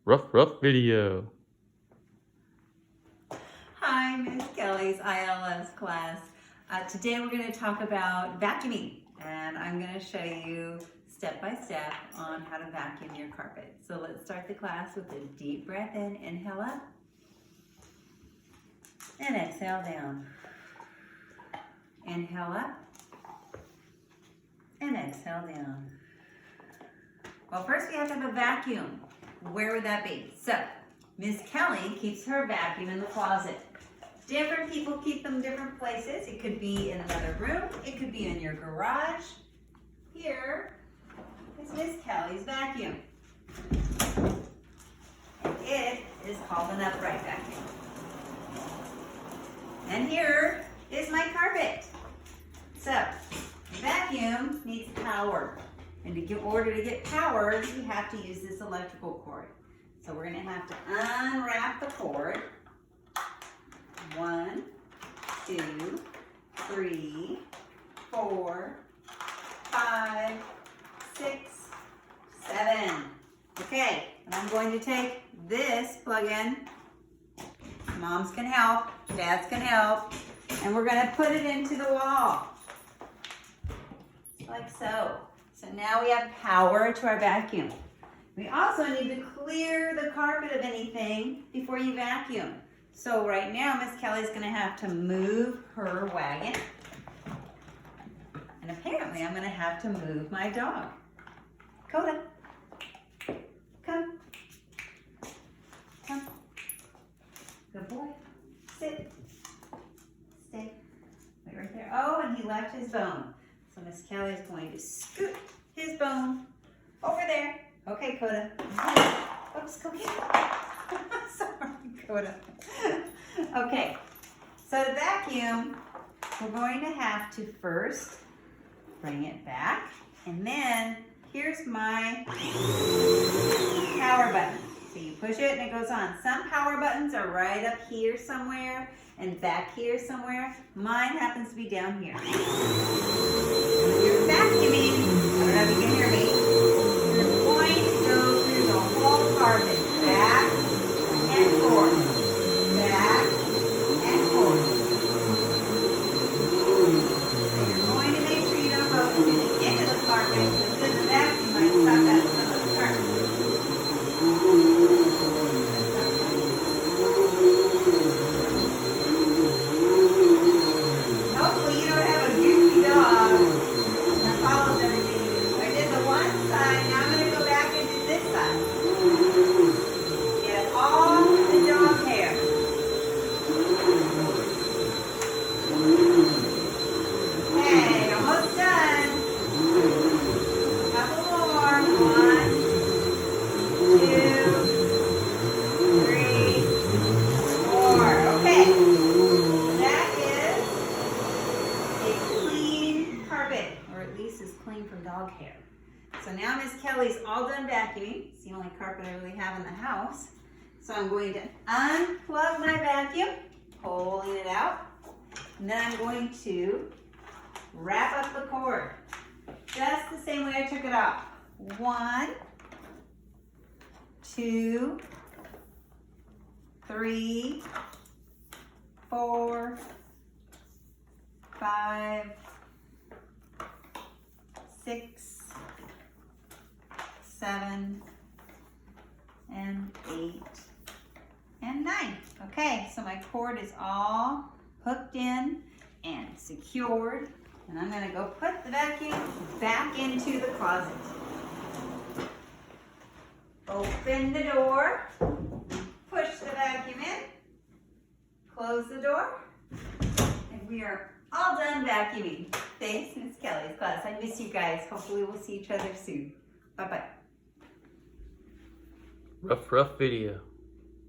Rough video. Hi, Miss Kelly's ILS class. Today we're going to talk about vacuuming, and I'm going to show you step by step on how to vacuum your carpet. So let's start the class with a deep breath in. Inhale up and exhale down. Inhale up and exhale down. Well, first we have to have a vacuum. Where would that be? So, Miss Kelly keeps her vacuum in the closet. Different people keep them different places. It could be in another room. It could be in your garage. Here is Miss Kelly's vacuum. And it is called an upright vacuum. And here is my carpet. So, the vacuum needs power. And in order to get power, you have to use this electrical cord. So we're going to have to unwrap the cord. 1, 2, 3, 4, 5, 6, 7. Okay, and I'm going to take this plug-in. Moms can help, dads can help, and we're going to put it into the wall. Like so. So now we have power to our vacuum. We also need to clear the carpet of anything before you vacuum. So right now, Miss Kelly's going to have to move her wagon. And apparently, I'm going to have to move my dog. Coda, come. Come. Good boy. Sit. Stay. Wait right there. Oh, and he left his bone. So Miss Kelly is going to scoot his bone over there. Okay, Coda. Oops, go get it. Sorry, Coda. Okay, so the vacuum, we're going to have to first bring it back. And then here's my power button. So you push it and it goes on. Some power buttons are right up here somewhere and back here somewhere. Mine happens to be down here. When you're vacuuming, I don't know if you can hear me, you're going to go through the whole carpet, back and forth, back and forth. So you're going to make sure you don't go into the carpet, because then the vacuum might suck out some of the carpet. Hopefully you don't have a goofy dog that follows everything. I did the one side, now I'm going to go back and do this side. Get all the dog hair. Okay, almost done. Couple more. 1, 2, 3, 4. Okay. That is a clean carpet, or at least as clean from dog hair. So now Miss Kelly's all done vacuuming. It's the only carpet I really have in the house. So I'm going to unplug my vacuum, pulling it out, and then I'm going to wrap up the cord, just the same way I took it off. 1, 2, 3, 4, 5, 6, 7, and 8, and 9. Okay, so my cord is all hooked in and secured, and I'm going to go put the vacuum back into the closet. Open the door, push the vacuum in, close the door, and we are all done vacuuming. Thanks, Miss Kelly's class. I miss you guys. Hopefully we'll see each other soon. Bye-bye. Rough video.